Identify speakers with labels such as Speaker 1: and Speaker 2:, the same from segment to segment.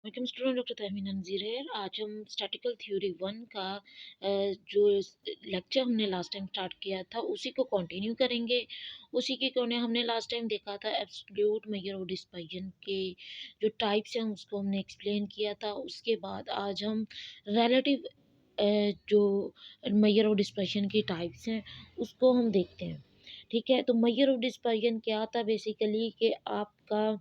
Speaker 1: Welcome student doctor Tahmina नज़ीर है। आज हम स्टैटिकल थ्योरी वन का जो लेक्चर हमने लास्ट टाइम स्टार्ट किया था उसी को कंटिन्यू करेंगे। उसी के कोने हमने लास्ट टाइम देखा था एब्सोल्यूट मेजर ऑफ डिस्पर्जन के जो टाइप्स हैं उसको हमने एक्सप्लेन किया था। उसके बाद आज हम रिलेटिव जो मेजर ऑफ डिस्पर्जन की टाइप्स हैं उसको हम देखते हैं। ठीक है, तो मेजर ऑफ डिस्पर्जन क्या था बेसिकली कि आपका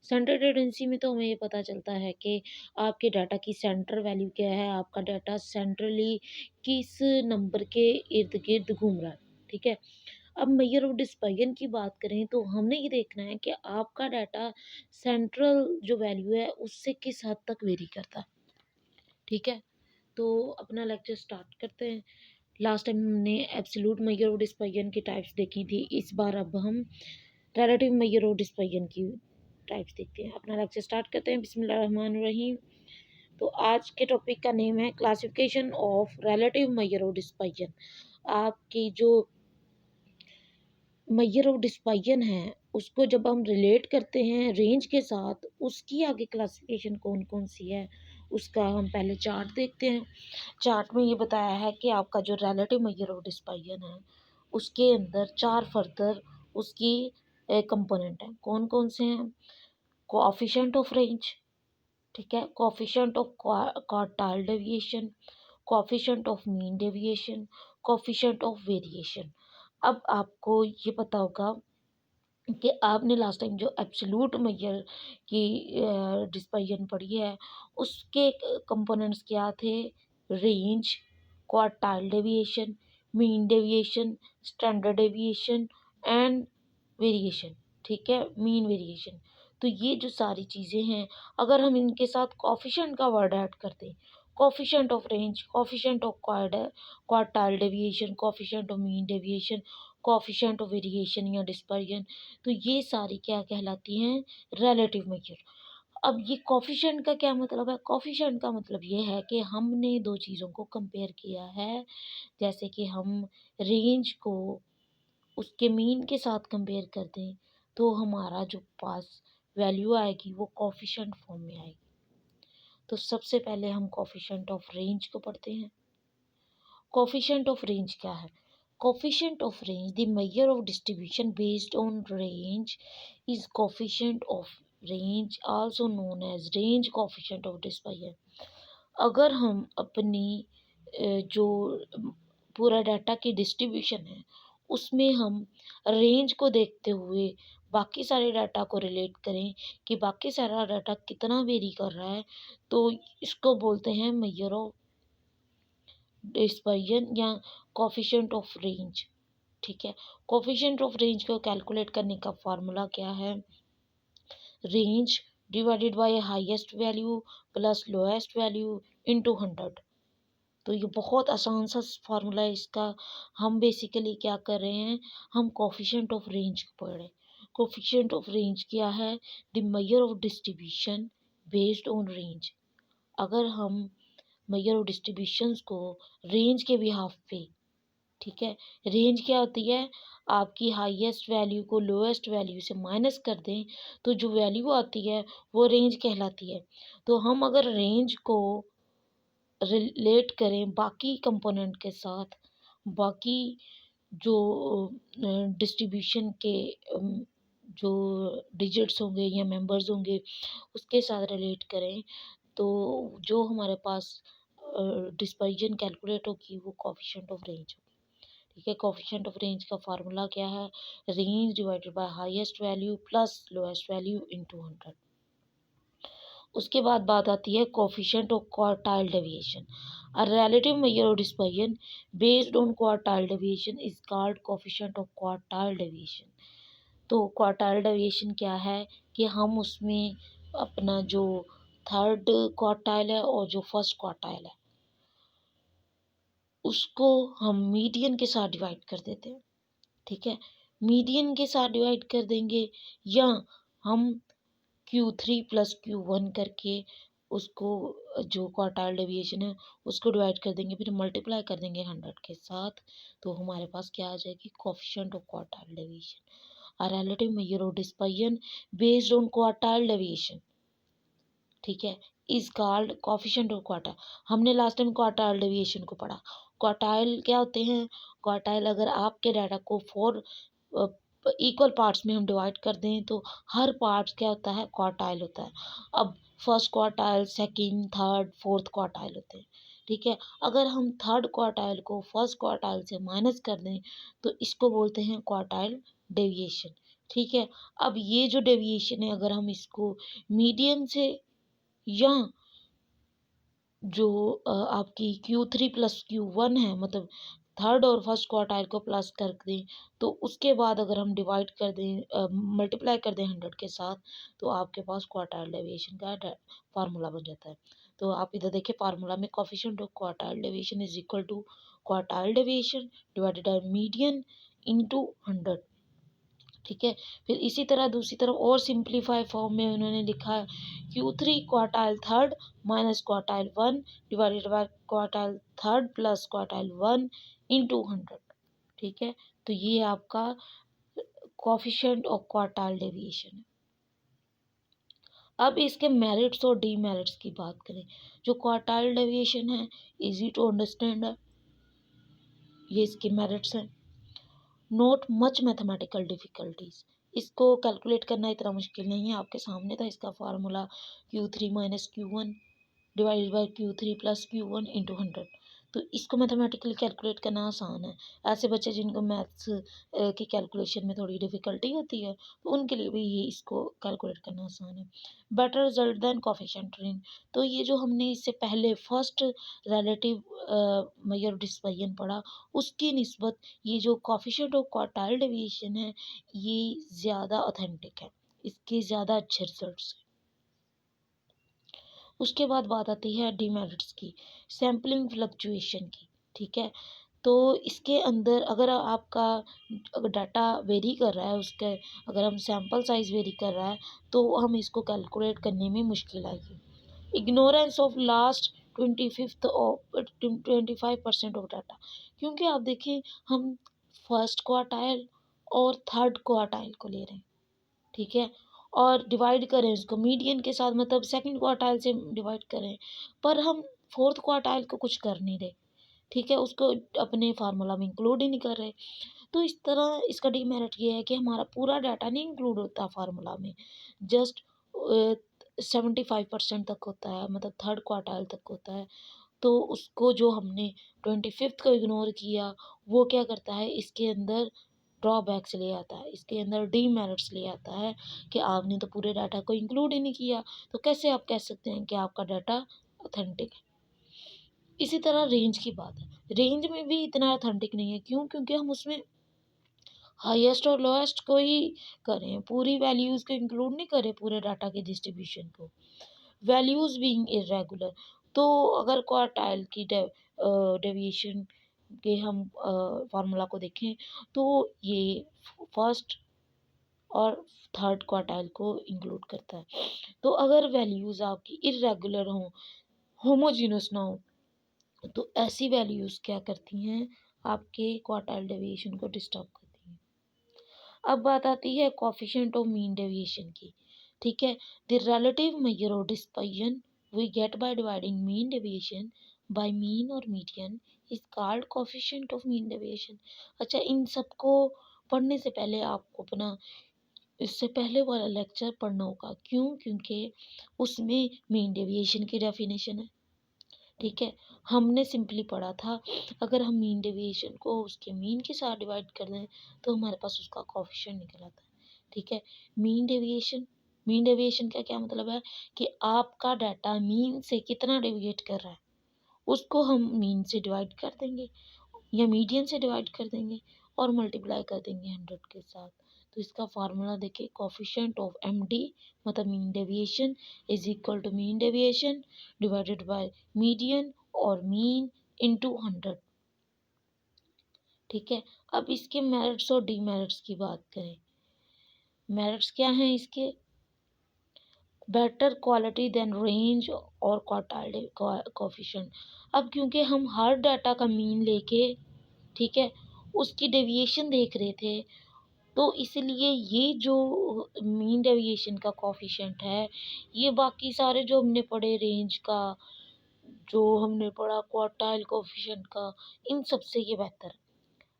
Speaker 1: सेंटर टेंडेंसी में तो हमें ये पता चलता है कि आपके डाटा की सेंटर वैल्यू क्या है, आपका डाटा सेंट्रली किस नंबर के इर्द गिर्द घूम रहा है। ठीक है, अब मेजर ऑफ डिस्पर्जन की बात करें तो हमने ये देखना है कि आपका डाटा सेंट्रल जो वैल्यू है उससे किस हद तक वेरी करता है। ठीक है, तो अपना लेक्चर स्टार्ट करते हैं। लास्ट टाइम हमने एब्सोल्यूट मेजर ऑफ डिस्पर्जन की टाइप्स देखी थी। इस बार अब हम रिलेटिव मेजर ऑफ डिस्पर्जन की टाइप्स देखते हैं। अपना लेक्चर स्टार्ट करते हैं। बिस्मिल्लाहिर्रहमानिर्रहीम। तो आज के टॉपिक का नेम है classification of relative measure of dispersion. आपकी जो मेजर ऑफ डिस्पर्जन है उसको जब हम रिलेट करते हैं रेंज के साथ, उसकी आगे क्लासिफिकेशन कौन कौन सी है उसका हम पहले चार्ट देखते हैं। चार्ट में ये बताया है कि आपका जो रिलेटिव मेजर ऑफ डिस्पर्जन है उसके अंदर चार फर्दर उसकी कंपोनेंट है। कौन कौन से हैं? कोएफिशिएंट ऑफ रेंज, ठीक है, coefficient of quartile deviation, coefficient of mean deviation, coefficient of variation. अब आपको ये पता होगा कि आपने लास्ट टाइम जो एब्सोल्यूट मेजर की डिस्पर्जन पढ़ी है उसके कंपोनेंट्स क्या थे? Range, quartile deviation, mean deviation, standard deviation and variation. ठीक है, मीन वेरिएशन। तो ये जो सारी चीज़ें हैं, अगर हम इनके साथ कोएफिशिएंट का वर्ड ऐड कर दें, coefficient of range, coefficient of quartile deviation, coefficient of mean deviation, coefficient of variation या डिस्पर्जन, तो ये सारी क्या कहलाती हैं? Relative major. अब ये कोएफिशिएंट का क्या मतलब है? कोएफिशिएंट का मतलब ये है कि हमने दो चीज़ों को कंपेयर किया है। जैसे कि हम रेंज को उसके मीन के साथ कंपेयर कर दें तो हमारा जो पास वैल्यू आएगी वो कोएफिशिएंट फॉर्म में आएगी। तो सबसे पहले हम कोएफिशिएंट ऑफ रेंज को पढ़ते हैं। कोएफिशिएंट ऑफ रेंज क्या है? Coefficient of range, the measure of distribution based on range, is coefficient of range, also known as range coefficient of dispersion. अगर हम अपनी जो पूरा डाटा की डिस्ट्रीब्यूशन है उसमें हम रेंज को देखते हुए बाकी सारे डाटा को रिलेट करें कि बाकी सारा डाटा कितना वेरी कर रहा है, तो इसको बोलते हैं मेजर ऑफ डिस्पर्जन या कोएफिशिएंट ऑफ रेंज। ठीक है, कोएफिशिएंट ऑफ रेंज को कैलकुलेट करने का फार्मूला क्या है? Range divided by highest value plus lowest value into 100। तो ये बहुत आसान सा फार्मूला है इसका। हम बेसिकली क्या कर रहे हैं? हम कोएफिशिएंट ऑफ रेंज को पढ़ रहे हैं। कोएफिशिएंट ऑफ रेंज क्या है? The measure of distribution based on range. अगर हम मेजर ऑफ डिस्ट्रीब्यूशंस को रेंज के बिहाफ पे, ठीक है, रेंज क्या होती है? आपकी हाईएस्ट वैल्यू को लोएस्ट वैल्यू से माइनस कर दें तो जो वैल्यू आती है वो रेंज कहलाती है। तो हम अगर रेंज को रिलेट करें बाकी कंपोनेंट के साथ, बाकी जो डिस्ट्रीब्यूशन के जो डिजिट्स होंगे या मेंबर्स होंगे उसके साथ रिलेट करें, तो जो हमारे पास डिस्पर्जन कैलकुलेट होगी वो कोएफिशिएंट ऑफ रेंज होगी। ठीक है, कोएफिशिएंट ऑफ रेंज का फार्मूला क्या है? Range divided by highest value plus lowest value into 100। उसके बाद बात आती है coefficient of quartile deviation. A relative measure of dispersion based on quartile deviation is called coefficient of quartile deviation. तो quartile deviation क्या है कि हम उसमें अपना जो थर्ड क्वार्टाइल है और जो फर्स्ट क्वार्टाइल है उसको हम मीडियन के साथ डिवाइड कर देते हैं। ठीक है, मीडियन के साथ डिवाइड कर देंगे या हम Q3 प्लस Q1 करके उसको जो क्वार्टाइल डेविएशन है उसको डिवाइड कर देंगे, फिर मल्टीप्लाई कर देंगे 100 के साथ, तो हमारे पास क्या आ जाएगी? Coefficient of quartile deviation. A relative measure of dispersion based on quartile deviation. ठीक है, is called coefficient of quartile. हमने लास्ट टाइम क्वार्टाइल डेविएशन को पढ़ा। क्वार्टाइल क्या होते हैं? क्वार्टाइल अगर आपके डाटा को 4 इक्वल पार्ट्स में हम डिवाइड कर दें तो हर पार्ट्स क्या होता है? क्वार्टाइल होता है। अब first quartile, second, third, fourth quartile होते हैं। ठीक है? अगर हम थर्ड क्वार्टाइल को फर्स्ट क्वार्टाइल से माइनस कर दें तो इसको बोलते हैं क्वार्टाइल डेविएशन। ठीक है? अब ये जो डेविएशन है अगर हम इसको मीडियन से या जो आपकी Q3 प्लस Q1 है, मतलब थर्ड और फर्स्ट क्वार्टाइल को प्लस कर दें तो उसके बाद अगर हम डिवाइड कर दें, मल्टीप्लाई कर दें 100 के साथ तो आपके पास क्वार्टाइल डेविएशन का फार्मूला बन जाता है। तो आप इधर देखिए फार्मूला में coefficient of quartile deviation is equal to quartile deviation divided by median into 100। ठीक है? फिर इसी तरह दूसरी तरफ और सिंप्लीफाई फॉर्म में उन्होंने लिखा है Q3 quartile third minus quartile 1 divided by quartile third plus quartile 1 into 100। ठीक है? तो ये आपका कोफिशिएंट ऑफ क्वार्टाइल डेविएशन है। अब इसके मेरिट्स और डीमेरिट्स की बात करें। जो क्वार्टाइल डेविएशन है इजी टू अंडरस्टैंड है, ये इसके मेरिट्स हैं। Note much mathematical difficulties. इसको कैलकुलेट करना इतना मुश्किल नहीं है, आपके सामने था इसका formula Q3 minus Q1 divided by Q3 plus Q1 into 100। तो इसको मैथमेटिकली कैलकुलेट करना आसान है। ऐसे बच्चे जिनको मैथ्स की कैलकुलेशन में थोड़ी डिफ़िकल्टी होती है तो उनके लिए भी ये इसको कैलकुलेट करना आसान है। Better result than coefficient range. तो ये जो हमने इससे पहले फर्स्ट रिलेटिव मेजर डिस्पर्जन पढ़ा उसकी निस्बत ये जो कोफिशिएंट ऑफ क्वार्टाइल डेविएशन है ये ज़्यादा ऑथेंटिक है, इसके ज़्यादा अच्छे रिजल्ट्स हैं। उसके बाद बात आती है डीमेरिट्स की, सैम्पलिंग फ्लक्चुएशन की। ठीक है? तो इसके अंदर अगर आपका अगर डाटा वेरी कर रहा है उसके, अगर हम सैंपल साइज़ वेरी कर रहा है तो हम इसको कैलकुलेट करने में मुश्किल आएगी। Ignorance of last 25% of data. क्योंकि आप देखिए हम फर्स्ट क्वार्टाइल और थर्ड क्वार्टाइल को ले रहे हैं। ठीक है? और डिवाइड करें उसको मीडियन के साथ, मतलब सेकंड क्वार्टाइल से डिवाइड करें, पर हम फोर्थ क्वार्टाइल को कुछ कर नहीं रहे। ठीक है? उसको अपने फार्मूला में इंक्लूड ही नहीं कर रहे। तो इस तरह इसका डीमेरिट ये है कि हमारा पूरा डाटा नहीं इंक्लूड होता फार्मूला में, जस्ट 75% तक होता है, मतलब थर्ड क्वार्टाइल तक होता है। तो उसको जो हमने 25th को इग्नोर किया वो क्या करता है, इसके अंदर ड्रॉबैक्स ले आता है, इसके अंदर डीमेरिट्स ले आता है कि आपने तो पूरे डाटा को इंक्लूड ही नहीं किया। तो कैसे आप कह सकते हैं कि आपका डाटा ऑथेंटिक है? इसी तरह रेंज की बात है, रेंज में भी इतना ऑथेंटिक नहीं है। क्यों? क्योंकि हम उसमें हाईएस्ट और लोएस्ट को ही करें, पूरी वैल्यूज़ को इंक्लूड नहीं करें पूरे डाटा के डिस्ट्रीब्यूशन को। Values being irregular. तो अगर क्वार्टाइल की डेविएशन के हम फार्मूला को देखें तो ये फर्स्ट और थर्ड क्वार्टाइल को इंक्लूड करता है। तो अगर वैल्यूज़ आपकी इर्रेगुलर हों, होमोजीनियस ना हो, तो ऐसी वैल्यूज़ क्या करती हैं, आपके क्वार्टाइल डेविएशन को डिस्टर्ब करती हैं। अब बात आती है कोफिशिएंट ऑफ मीन डेविएशन की। ठीक है? The relative measure of dispersion we get by dividing mean deviation by mean or median is called coefficient of mean deviation. अच्छा, इन सबको पढ़ने से पहले आपको अपना इससे पहले वाला लेक्चर पढ़ना होगा। क्यों? क्योंकि उसमें मीन डेविएशन की डेफिनेशन है। ठीक है? हमने सिंपली पढ़ा था अगर हम मीन डेविएशन को उसके मीन के साथ डिवाइड कर दें तो हमारे पास उसका कोफिशिएंट निकल आता है। ठीक है? मीन डेविएशन का क्या मतलब है कि आपका डाटा मीन से कितना डेविएट कर रहा है, उसको हम मीन से डिवाइड कर देंगे या मीडियन से डिवाइड कर देंगे और मल्टीप्लाई कर देंगे 100 के साथ। तो इसका फार्मूला देखिए, कोफिशिएंट ऑफ एमडी मतलब mean deviation is equal to mean deviation divided by median और मीन इनटू 100। ठीक है? अब इसके मेरिट्स और डीमेरिट्स की बात करें। मेरिट्स क्या हैं इसके? बेटर क्वालिटी देन रेंज और क्वार्टाइल कोफिशिएंट। अब क्योंकि हम हर डाटा का मीन लेके, ठीक है, उसकी डेविएशन देख रहे थे, तो इसलिए ये जो मीन डेविएशन का कोएफ़िशिएंट है, ये बाकी सारे जो हमने पढ़े रेंज का, जो हमने पढ़ा क्वार्टाइल कोएफ़िशिएंट का, इन सब से ये बेहतर है।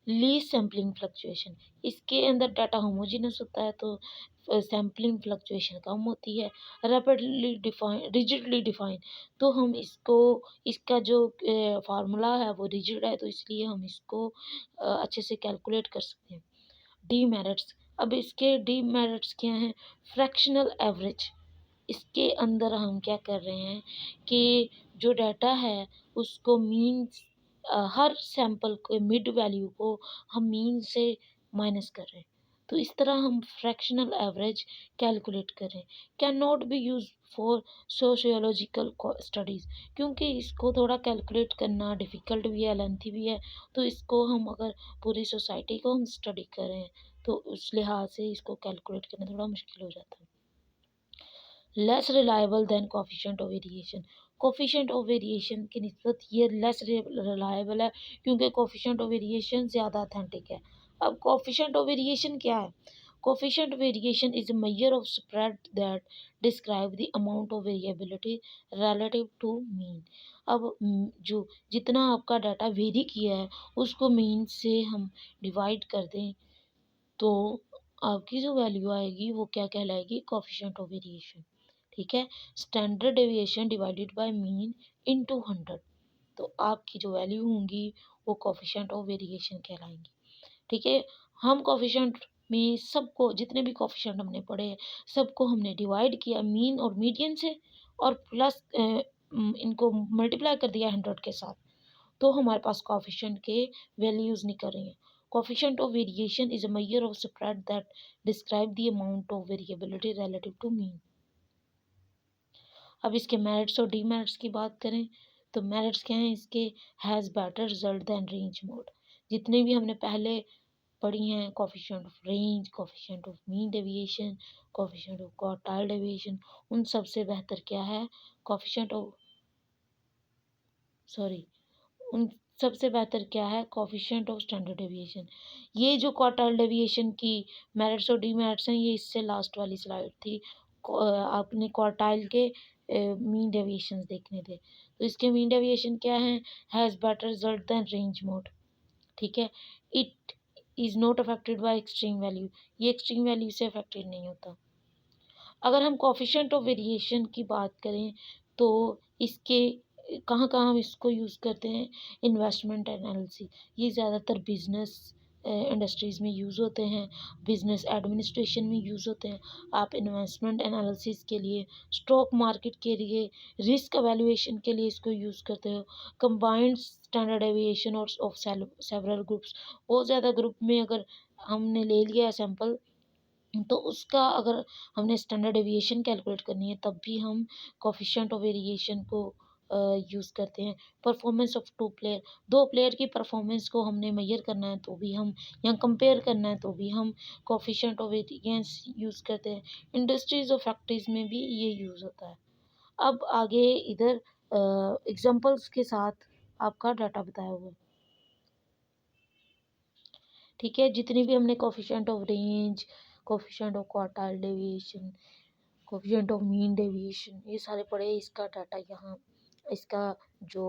Speaker 1: लीस्ट सैंपलिंग फ्लक्चुएशन, इसके अंदर डाटा होमोजेनस होता है तो सैंपलिंग फ्लक्चुएशन कम होती है। रैपिडली डिफाइन रिजिडली डिफाइन, तो हम इसको, इसका जो फार्मूला है वो रिजिड है, तो इसलिए हम इसको अच्छे से कैलकुलेट कर सकते हैं। डीमेरिट्स, अब इसके डीमेरिट्स क्या हैं? फ्रैक्शनल एवरेज, इसके अंदर हम क्या कर रहे हैं कि जो डाटा है उसको मीन, हर सैंपल के मिड वैल्यू को हम मीन से माइनस कर रहे हैं, तो इस तरह हम फ्रैक्शनल एवरेज कैलकुलेट कर रहे हैं। Can not be use for sociological studies, क्योंकि इसको थोड़ा कैलकुलेट करना डिफ़िकल्ट भी है, लेंथी भी है, तो इसको हम अगर पूरी सोसाइटी को हम स्टडी कर रहे हैं तो उस लिहाज से इसको कैलकुलेट करना थोड़ा मुश्किल हो जाता है। Less reliable than coefficient of variation, coefficient of variation की निस्बत ये लेस रिलायबल है, क्योंकि कोफिशिएंट ऑफ वेरिएशन ज़्यादा अथेंटिक है। अब कोफिशिएंट ऑफ वेरिएशन क्या है? Coefficient variation is a measure of spread that describe the amount of variability relative to mean. अब जो जितना आपका डाटा वेरी किया है उसको मीन से हम डिवाइड कर दें, तो आपकी जो वैल्यू आएगी वो क्या कहलाएगी? Coefficient of variation. ठीक है, standard deviation divided by mean into 100, तो आपकी जो वैल्यू होंगी वो कोफिशिएंट ऑफ वेरिएशन कहलाएंगी। ठीक है, हम कोफिशिएंट में सबको, जितने भी कोफिशिएंट हमने पढ़े हैं सबको हमने डिवाइड किया मीन और मीडियन से, और प्लस इनको मल्टीप्लाई कर दिया 100 के साथ, तो हमारे पास कोफिशिएंट के वैल्यूज निकल रही हैं। Coefficient of variation is a measure of spread that describe the amount of variability relative to mean. अब इसके मेरिट्स और डीमेरिट्स की बात करें तो मेरिट्स क्या हैं इसके? Has better result than range mode, जितने भी हमने पहले पढ़ी हैं, coefficient of range, coefficient of mean deviation, coefficient of quartile deviation, उन सबसे बेहतर क्या है? कोफिशिएंट ऑफ, सॉरी, उन सबसे बेहतर क्या है? Coefficient of standard deviation. ये जो क्वार्टाइल डेविएशन की मेरिट्स और डीमेरिट्स हैं ये इससे लास्ट वाली स्लाइड थी। आपने क्वार्टाइल के मीन डेविएशंस देखने थे, तो इसके मीन डेविएशन क्या है? Has better result than range mode. ठीक है, it is not affected by extreme value, ये एक्सट्रीम वैल्यू से अफेक्टेड नहीं होता। अगर हम कोफिशिएंट ऑफ वेरिएशन की बात करें तो इसके कहाँ कहाँ हम इसको यूज़ करते हैं? इन्वेस्टमेंट एनालिसिस, ये ज़्यादातर बिजनेस इंडस्ट्रीज़ में यूज़ होते हैं, बिजनेस एडमिनिस्ट्रेशन में यूज़ होते हैं। आप इन्वेस्टमेंट एनालिसिस के लिए, स्टॉक मार्केट के लिए, रिस्क एवेल्युएशन के लिए इसको यूज़ करते हो। कंबाइंड स्टैंडर्ड डेविएशन और ऑफ सेवरल ग्रुप्स, बहुत ज़्यादा ग्रुप में अगर हमने ले लिया सैंपल तो उसका अगर हमने स्टैंडर्ड डेविएशन कैलकुलेट करनी है तब भी हम कोफिशिएंट ऑफ वेरिएशन को यूज़ करते हैं। परफॉर्मेंस ऑफ टू प्लेयर, दो प्लेयर की परफॉर्मेंस को हमने मेजर करना है तो भी हम, या कंपेयर करना है तो भी हम कोफिशिएंट ऑफ वेरिएंस यूज़ करते हैं। इंडस्ट्रीज और फैक्ट्रीज में भी ये यूज़ होता है। अब आगे इधर एग्जांपल्स के साथ आपका डाटा बताया हुआ है। ठीक है, जितनी भी हमने coefficient of range, coefficient of quartile deviation, coefficient of mean deviation, ये सारे पढ़े, इसका डाटा यहाँ, इसका जो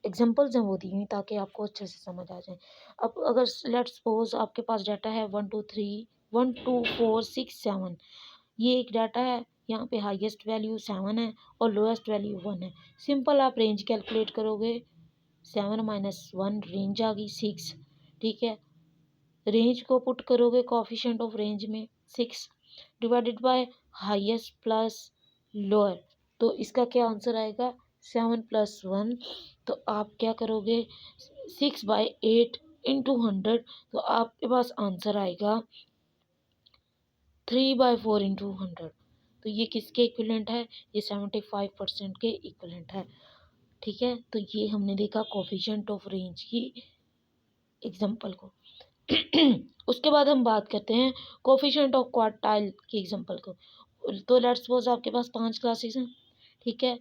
Speaker 1: एग्जांपल्स हैं वो दी हुई ताकि आपको अच्छे से समझ आ जाए। अब अगर लेट्स सपोज आपके पास डाटा है 1 2 4 6 7, ये एक डाटा है, यहाँ पे हाईएस्ट वैल्यू 7 है और लोएस्ट वैल्यू 1 है। सिंपल आप रेंज कैलकुलेट करोगे, 7 माइनस 1 रेंज आ गई 6। ठीक है, रेंज को पुट करोगे कोफिशिएंट ऑफ रेंज में 6 divided by highest plus lower, तो इसका क्या आंसर आएगा? 7 प्लस 1, तो आप क्या करोगे? 6/8 इंटू 100, तो आपके पास आंसर आएगा 3/4 इंटू 100। तो ये किसके इक्विवेलेंट है? ये 75% के इक्विवेलेंट है। ठीक है, तो ये हमने देखा कोफिशिएंट ऑफ रेंज की एग्जांपल को। उसके बाद हम बात करते हैं कोफिशिएंट ऑफ क्वार्टाइल की एग्जांपल को। तो लेट्स सपोज आपके पास 5 क्लासेस हैं। ठीक है,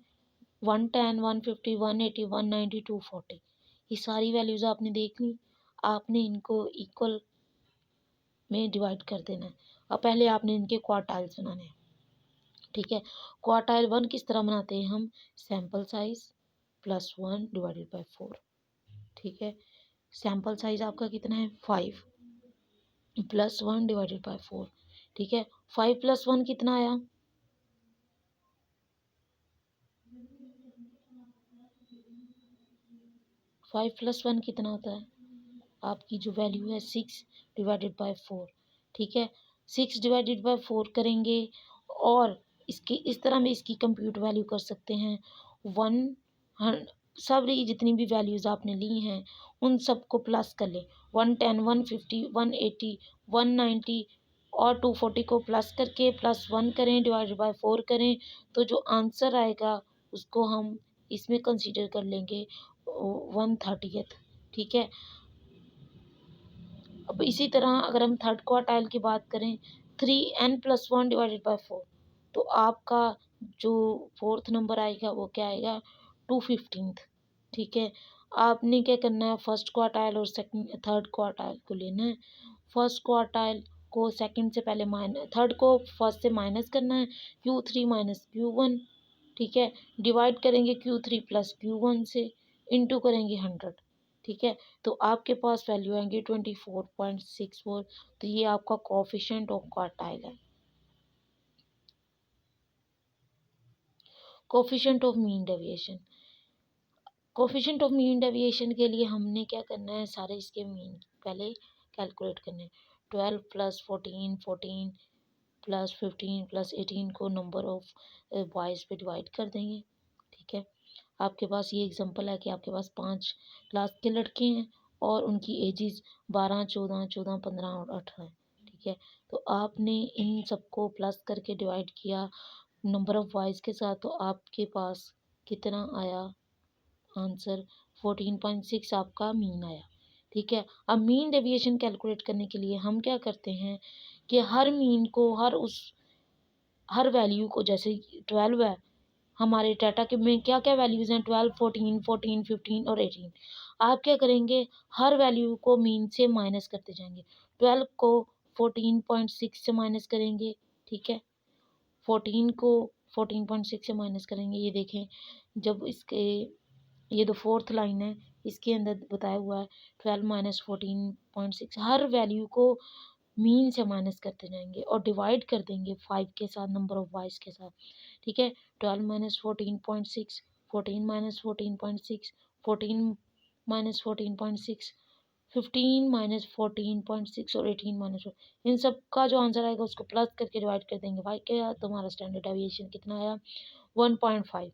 Speaker 1: 110, 150, 180, 190, 240, ये सारी वैल्यूज़ आपने देख ली। आपने इनको इक्वल में डिवाइड कर देना है। अब पहले आपने इनके क्वार्टाइल्स बनाने हैं, ठीक है। क्वार्टाइल 1 किस तरह बनाते हैं हम, सैम्पल साइज +1 डिवाइडेड बाय 4, ठीक है। सैम्पल साइज आपका कितना है 5 +1 डिवाइडेड बाय 4, ठीक है। 5 + 1 कितना आया, 5 + 1 कितना होता है, आपकी जो वैल्यू है 6 डिवाइडेड बाय 4, ठीक है। 6 डिवाइडेड बाय 4 करेंगे और इसकी इस तरह में इसकी कंप्यूट वैल्यू कर सकते हैं। वन सारी जितनी भी वैल्यूज़ आपने ली हैं उन सबको प्लस कर लें, 110 150 180 190 और 240 को प्लस करके +1 करें डिवाइडेड बाय 4 करें, तो जो आंसर आएगा उसको हम इसमें कंसीडर कर लेंगे 1/30, ठीक है। अब इसी तरह अगर हम थर्ड क्वार्टाइल की बात करें, 3n+1 डिवाइडेड बाय 4, तो आपका जो फोर्थ नंबर आएगा वो क्या आएगा 2/15, ठीक है। आपने क्या करना है, फर्स्ट क्वार्टाइल और सेकंड थर्ड क्वार्टाइल को लेना है। फर्स्ट क्वार्टाइल को सेकंड से पहले माइनस, थर्ड को फर्स्ट से माइनस करना है, Q3 - Q1, ठीक है। डिवाइड करेंगे Q3 + Q1 से, इंटू करेंगे 100, ठीक है। तो आपके पास वैल्यू आएंगी 24.64, तो ये आपका कोएफिशिएंट ऑफ क्वार्टाइल है। Coefficient of mean deviation, coefficient of mean deviation के लिए हमने क्या करना है, सारे इसके मीन पहले कैलकुलेट करने हैं। 12 + 14 14 + 15 + 18 को नंबर ऑफ बॉयज़ पे डिवाइड कर देंगे, ठीक है। आपके पास ये एग्जांपल है कि आपके पास 5 क्लास के लड़के हैं और उनकी एजेस 12 14 14 15 और 18 है, ठीक है। तो आपने इन सबको प्लस करके डिवाइड किया नंबर ऑफ बॉयज़ के साथ, तो आपके पास कितना आया आंसर, 14.6 आपका मीन आया, ठीक है। अब मीन डेविएशन कैलकुलेट करने के लिए हम क्या करते हैं कि हर मीन को हर वैल्यू को, जैसे 12 है हमारे डाटा के में क्या क्या वैल्यूज़ हैं, 12 14 14 15 और 18, आप क्या करेंगे हर वैल्यू को मीन से माइनस करते जाएंगे। 12 को 14.6 से माइनस करेंगे, ठीक है। 14 को 14.6 से माइनस करेंगे, ये देखें जब इसके, ये तो फोर्थ लाइन है, इसके अंदर बताया हुआ है 12 - 14.6, हर वैल्यू को मीन से माइनस करते जाएंगे और डिवाइड कर देंगे 5 के साथ, नंबर ऑफ वाइज के साथ, ठीक है। 12 - 14.6, 14 - 14.6, 14 - 14.6, 15 - 14.6 और 18 - इन सब का जो आंसर आएगा उसको प्लस करके डिवाइड कर देंगे वाई के साथ, तो हमारा स्टैंडर्ड डेविएशन कितना आया 1.5,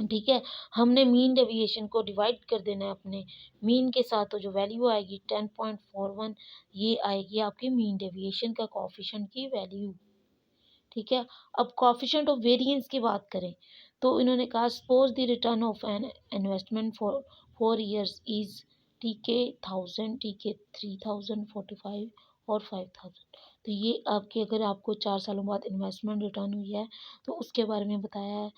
Speaker 1: ठीक है। हमने मीन डेविएशन को डिवाइड कर देना है अपने मीन के साथ, तो जो वैल्यू आएगी 10.41, ये आएगी आपकी मीन डेविएशन का कोएफिशिएंट की वैल्यू, ठीक है। अब कोएफिशिएंट ऑफ वेरिएंस की बात करें तो इन्होंने कहा suppose the return of an investment for 4 years is TK 1000, TK 3000, 45 और 5000, तो ये आपके अगर आपको 4 सालों बाद इन्वेस्टमेंट रिटर्न हुई है तो उसके बारे में बताया है।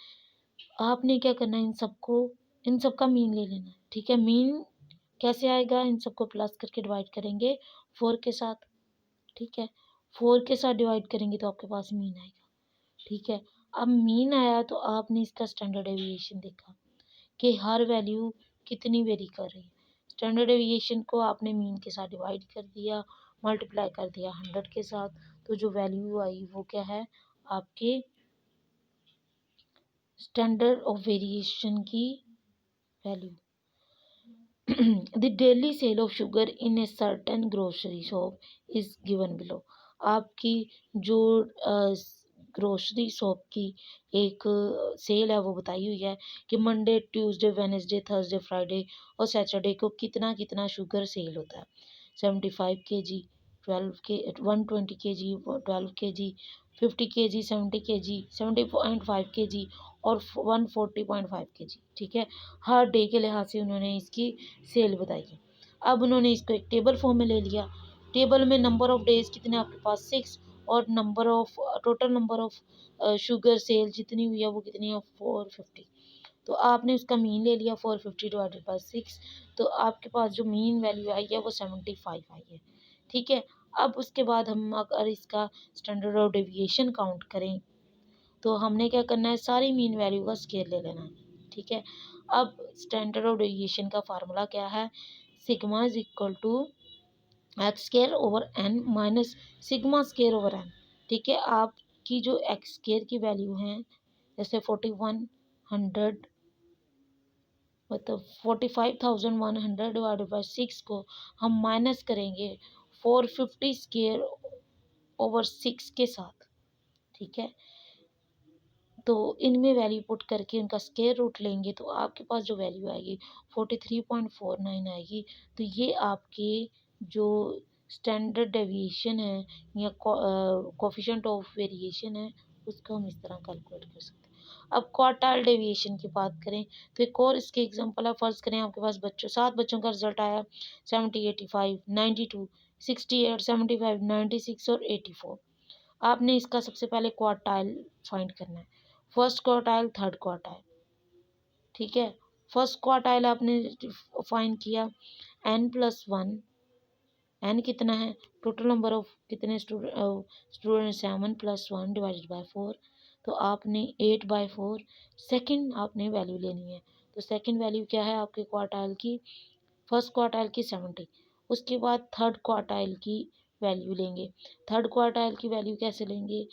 Speaker 1: आपने क्या करना है, इन सब का मीन ले लेना है, ठीक है। मीन कैसे आएगा, इन सबको प्लस करके डिवाइड करेंगे 4 के साथ, ठीक है। 4 के साथ डिवाइड करेंगे तो आपके पास मीन आएगा, ठीक है। अब मीन आया तो आपने इसका स्टैंडर्ड डेविएशन देखा कि हर वैल्यू कितनी वेरी कर रही है। स्टैंडर्ड डेविएशन को आपने मीन के साथ डिवाइड कर दिया, मल्टीप्लाई कर दिया 100 के साथ, तो जो वैल्यू आई वो क्या है आपके स्टैंडर्ड ऑफ वेरिएशन की value. The daily sale of sugar in a certain grocery shop is given below. आपकी जो ग्रोसरी शॉप की एक सेल है वो बताई हुई है कि Monday Tuesday Wednesday Thursday Friday और सैटरडे को कितना कितना शुगर सेल होता है। 75 kg, 120 kg, 12 kg, 50 kg, 70 kg, 70.5 kg और 140.5 kg, ठीक है। हर डे के लिहाज से उन्होंने इसकी सेल बताई है। अब उन्होंने इसको एक टेबल फॉर्म में ले लिया, टेबल में नंबर ऑफ डेज कितने आपके पास 6 और number of total number of sugar sale जितनी हुई है वो कितनी है 450, तो आपने उसका मीन ले लिया 450 डिवाइडेड बाय 6, तो आपके पास जो मीन वैल्यू आई है वो 75 आई है, ठीक है। अब उसके बाद हम अगर इसका स्टैंडर्ड ऑफ डेविएशन काउंट करें तो हमने क्या करना है, सारी मीन वैल्यू का स्केयर ले लेना है। ठीक है, अब स्टैंडर्ड ऑफ डेविएशन का फार्मूला क्या है, sigma is equal to X square over N minus sigma square over N. ठीक है, आपकी जो एक्स स्केयर की वैल्यू है, जैसे 4100 मतलब 45,100 डिवाइडेड बाई 6 को हम माइनस करेंगे 450 स्केयर ओवर 6 के साथ। ठीक है, तो इनमें वैल्यू पुट करके उनका स्केयर रूट लेंगे तो आपके पास जो वैल्यू आएगी 43.49 आएगी। तो ये आपके जो स्टैंडर्ड डेविएशन है या कोफिशिएंट ऑफ वेरिएशन है, उसको हम इस तरह कैलकुलेट कर सकते हैं। अब क्वार्टाइल डेविएशन की बात करें तो एक और इसके एग्जांपल है। फर्ज करें आपके पास 7 बच्चों का रिजल्ट आया 70, 85, 92, 68, 75, 96 और 84। आपने इसका सबसे पहले क्वार्टाइल फाइंड करना है, फर्स्ट क्वार्टाइल, थर्ड क्वार्टाइल। ठीक है, फर्स्ट क्वार्टाइल आपने फाइंड किया, n+1, एन कितना है, टोटल नंबर ऑफ कितने स्टूडेंट 7+1 डिवाइडेड बाय 4, तो आपने 8/4 सेकंड आपने वैल्यू लेनी है। तो सेकंड वैल्यू क्या है आपके क्वार्टाइल की, फर्स्ट क्वार्टाइल की 70। उसके बाद थर्ड क्वार्टाइल की वैल्यू लेंगे। थर्ड क्वार्टाइल की वैल्यू कैसे लेंगे,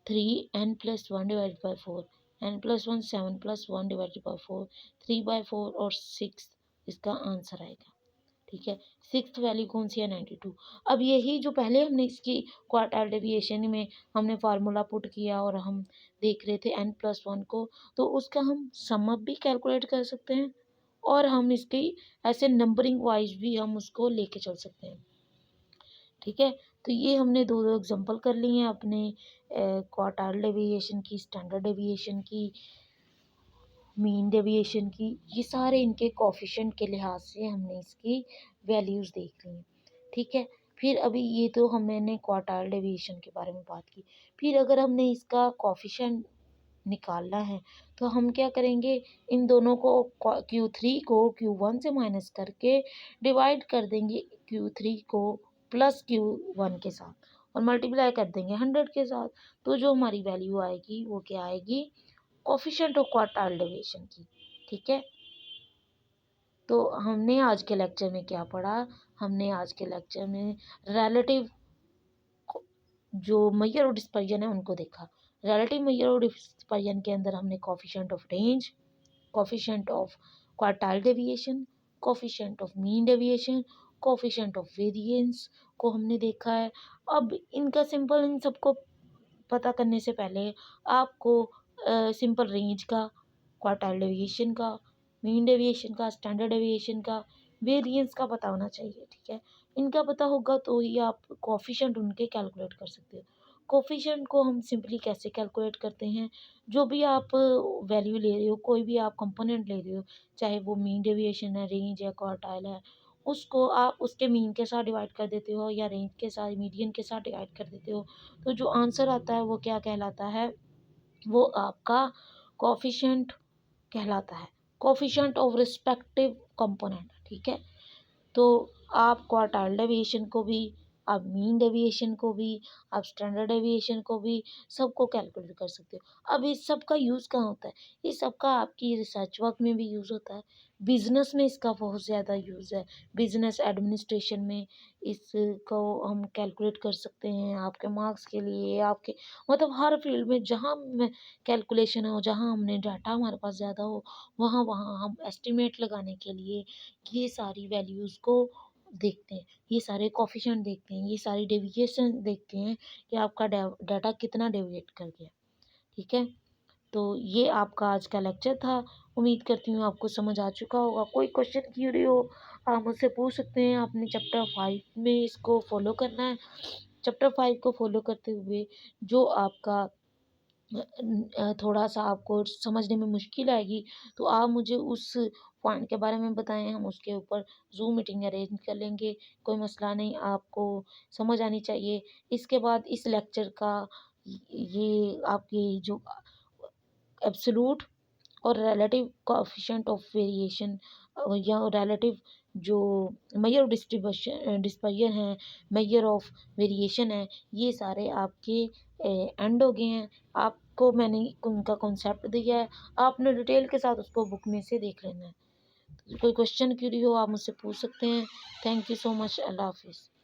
Speaker 1: 3n+1 divided by 4, n+1 7+1 divided by 4, 3/4 और 6 इसका आंसर आएगा। ठीक है, सिक्स वैल्यू कौन सी है, 92। अब यही जो पहले हमने इसकी क्वार्टाइल डेविएशन में हमने फार्मूला पुट किया और हम देख रहे थे n+1 को, तो उसका हम सम अप भी कैलकुलेट कर सकते हैं और हम इसकी ऐसे नंबरिंग वाइज भी हम उसको लेके चल सकते हैं। ठीक है, तो ये हमने दो दो एग्जांपल कर लिए हैं अपने क्वार्टाइल डेविएशन की, स्टैंडर्ड डेविएशन की, मीन डेविएशन की। ये सारे इनके कोफिशिएंट के लिहाज से हमने इसकी वैल्यूज़ देख ली हैं। ठीक है, फिर अभी ये तो हमने क्वार्टाइल डेविएशन के बारे में बात की। फिर अगर हमने इसका कोफिशिएंट निकालना है तो हम क्या करेंगे, इन दोनों को Q3 को Q1 से माइनस करके डिवाइड कर देंगे Q3 को प्लस Q1 के साथ और मल्टीप्लाई कर देंगे 100 के साथ। तो जो हमारी वैल्यू आएगी वो क्या आएगी, कोफिशिएंट ऑफ क्वार्टाइल डेविएशन की। ठीक है, तो हमने आज के लेक्चर में क्या पढ़ा, हमने आज के लेक्चर में रिलेटिव जो मेजर ऑफ डिस्पर्जन है उनको देखा। रिलेटिव मेजर ऑफ डिस्पर्जन के अंदर हमने coefficient of range, coefficient of quartile deviation, coefficient of mean deviation, coefficient of variance को हमने देखा है। अब इनका सिंपल इन सबको पता करने से पहले आपको सिंपल रेंज का, क्वार्टाइल डेविएशन का, मीन डेविएशन का, स्टैंडर्ड डेविएशन का, वेरिएंस का पता होना चाहिए। ठीक है, इनका पता होगा तो ही आप कोफिशिएंट उनके कैलकुलेट कर सकते हो। कोफिशिएंट को हम सिंपली कैसे कैलकुलेट करते हैं, जो भी आप वैल्यू ले रहे हो, कोई भी आप कंपोनेंट ले रहे हो, चाहे वो मीन डेविएशन है, रेंज है, क्वार्टाइल है, उसको आप उसके मीन के साथ डिवाइड कर देते हो या रेंज के साथ, मीडियन के साथ डिवाइड कर देते हो। तो जो आंसर आता है वो क्या कहलाता है, वो आपका कोफिशिएंट कहलाता है, कोफिशिएंट ऑफ रिस्पेक्टिव कंपोनेंट। ठीक है, तो आप क्वार्टाइल डेविएशन को भी, आप मीन डेविएशन को भी, आप स्टैंडर्ड डेविएशन को भी, सबको कैलकुलेट कर सकते हो। अब इस सब का यूज़ कहाँ होता है, इस सब का आपकी रिसर्च वर्क में भी यूज़ होता है, बिजनेस में इसका बहुत ज़्यादा यूज़ है, बिजनेस एडमिनिस्ट्रेशन में इसको हम कैलकुलेट कर सकते हैं आपके मार्क्स के लिए, आपके मतलब हर फील्ड में जहाँ में कैलकुलेशन हो, जहाँ हमने डाटा हमारे पास ज़्यादा हो, वहाँ वहाँ हम एस्टिमेट लगाने के लिए ये सारी वैल्यूज़ को देखते हैं, ये सारे कोफिशिएंट देखते हैं, ये सारी डेविएशन देखते हैं कि आपका डाटा कितना डेविएट कर गया। ठीक है, तो ये आपका आज का लेक्चर था। उम्मीद करती हूँ आपको समझ आ चुका होगा। कोई क्वेश्चन क्यूरी हो आप मुझसे पूछ सकते हैं। आपने चैप्टर 5 में इसको फॉलो करना है। चैप्टर 5 को फॉलो करते हुए जो आपका थोड़ा सा आपको समझने में मुश्किल आएगी तो आप मुझे उस पॉइंट के बारे में बताएं, हम उसके ऊपर ज़ूम मीटिंग अरेंज कर लेंगे। कोई मसला नहीं, आपको समझ आनी चाहिए। इसके बाद इस लेक्चर का ये आपकी जो एब्सोलूट और रिलेटिव कोएफिशिएंट ऑफ वेरिएशन या रिलेटिव जो मेजर ऑफ डिस्पर्जन है, मेजर ऑफ वेरिएशन है, ये सारे आपके एंड हो गए हैं। आपको मैंने उनका कॉन्सेप्ट दिया है, आपने डिटेल के साथ उसको बुक में से देख लेना है। कोई क्वेश्चन क्यूरी हो आप मुझसे पूछ सकते हैं। Thank you so much. अल्लाह हाफिज़।